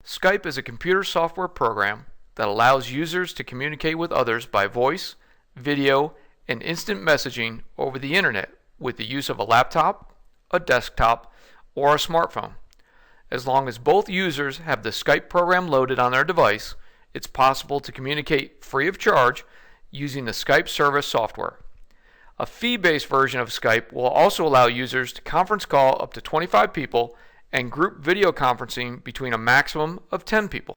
Skype is a computer software program that allows users to communicate with others by voice, video, and instant messaging over the internet with the use of a laptop, a desktop, or a smartphone. As long as both users have the Skype program loaded on their device, it's possible to communicate free of charge using the Skype service software. A fee-based version of Skype will also allow users to conference call up to 25 people and group video conferencing between a maximum of 10 people.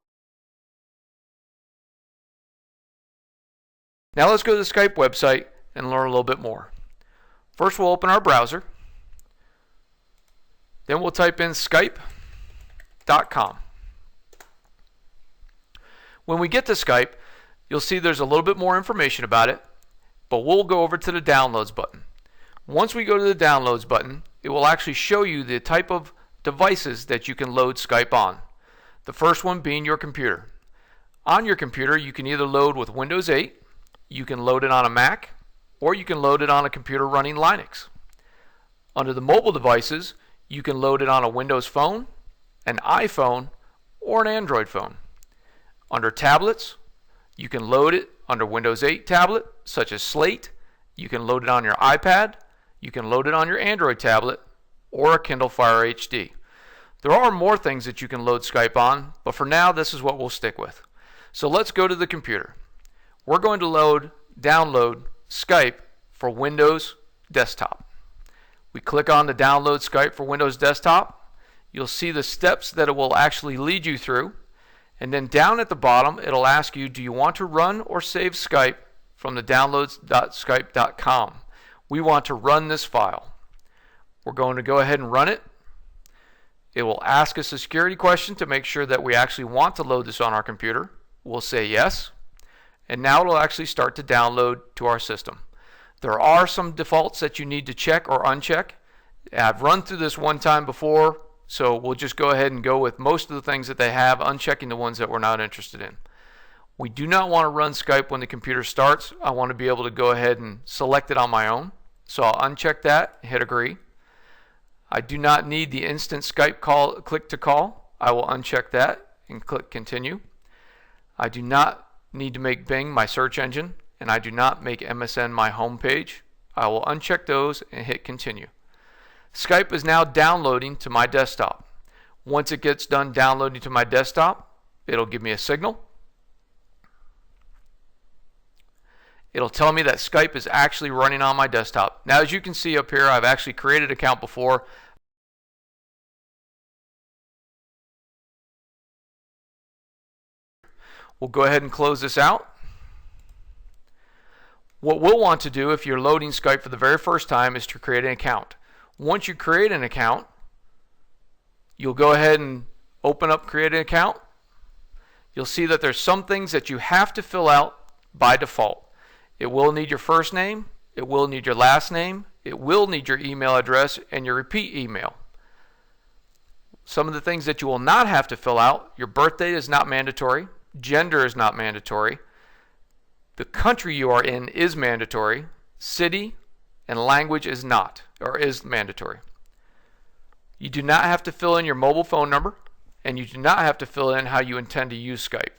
Now let's go to the Skype website and learn a little bit more. First we'll open our browser. Then we'll type in skype.com. When we get to Skype, you'll see there's a little bit more information about it, but we'll go over to the Downloads button. Once we go to the Downloads button, it will actually show you the type of devices that you can load Skype on. The first one being your computer. On your computer, you can either load with Windows 8, you can load it on a Mac, or you can load it on a computer running Linux. Under the mobile devices, you can load it on a Windows phone, an iPhone, or an Android phone. Under tablets, you can load it under Windows 8 tablet, such as Slate. You can load it on your iPad. You can load it on your Android tablet or a Kindle Fire HD. There are more things that you can load Skype on, but for now, this is what we'll stick with. So let's go to the computer. We're going to download Skype for Windows Desktop. We click on the Download Skype for Windows Desktop. You'll see the steps that it will actually lead you through. And then down at the bottom, it'll ask you, do you want to run or save Skype from the downloads.skype.com? We want to run this file. We're going to go ahead and run it. It will ask us a security question to make sure that we actually want to load this on our computer. We'll say yes. And now it'll actually start to download to our system. There are some defaults that you need to check or uncheck. I've run through this one time before, so we'll just go ahead and go with most of the things that they have, unchecking the ones that we're not interested in. We do not want to run Skype when the computer starts. I want to be able to go ahead and select it on my own. So I'll uncheck that, hit agree. I do not need the instant Skype call, click to call. I will uncheck that and click continue. I do not need to make Bing my search engine, and I do not make MSN my home page. I will uncheck those and hit continue. Skype is now downloading to my desktop. Once it gets done downloading to my desktop, it'll give me a signal. It'll tell me that Skype is actually running on my desktop. Now, as you can see up here, I've actually created an account before. We'll go ahead and close this out. What we'll want to do if you're loading Skype for the very first time is to create an account. Once you create an account, you'll go ahead and open up Create an Account. You'll see that there's some things that you have to fill out by default. It will need your first name, it will need your last name, it will need your email address and your repeat email. Some of the things that you will not have to fill out: your birthday is not mandatory, gender is not mandatory, the country you are in is mandatory, city and language is not, or is mandatory. You do not have to fill in your mobile phone number, and you do not have to fill in how you intend to use Skype.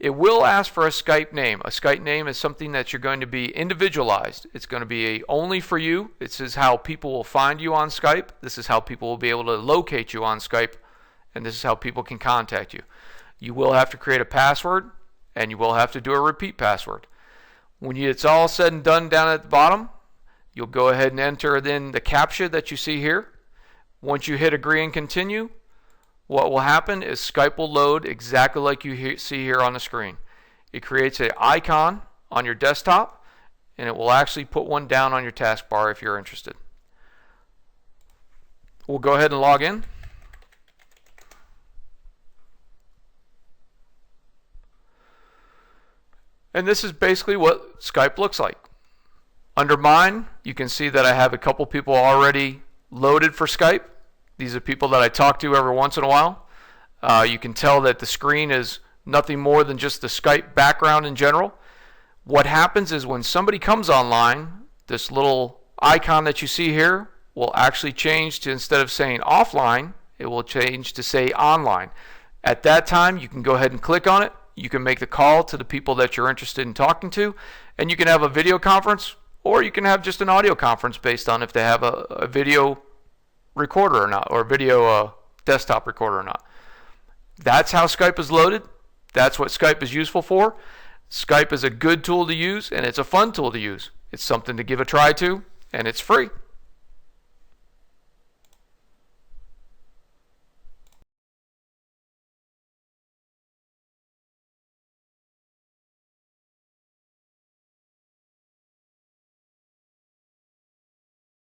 It will ask for a Skype name. A Skype name is something that you're going to be individualized. It's going to be only for you. This is how people will find you on Skype. This is how people will be able to locate you on Skype, and this is how people can contact you. You will have to create a password, and you will have to do a repeat password. When it's all said and done down at the bottom, you'll go ahead and enter in the CAPTCHA that you see here. Once you hit agree and continue, what will happen is Skype will load exactly like you see here on the screen. It creates an icon on your desktop, and it will actually put one down on your taskbar if you're interested. We'll go ahead and log in. And this is basically what Skype looks like. Under mine, you can see that I have a couple people already loaded for Skype. These are people that I talk to every once in a while. You can tell that the screen is nothing more than just the Skype background in general. What happens is when somebody comes online, this little icon that you see here will actually change to, instead of saying offline, it will change to say online. At that time, you can go ahead and click on it. You can make the call to the people that you're interested in talking to, and you can have a video conference, or you can have just an audio conference based on if they have a video recorder or not, or a video desktop recorder or not. That's how Skype is loaded. That's what Skype is useful for. Skype is a good tool to use, and it's a fun tool to use. It's something to give a try to, and it's free.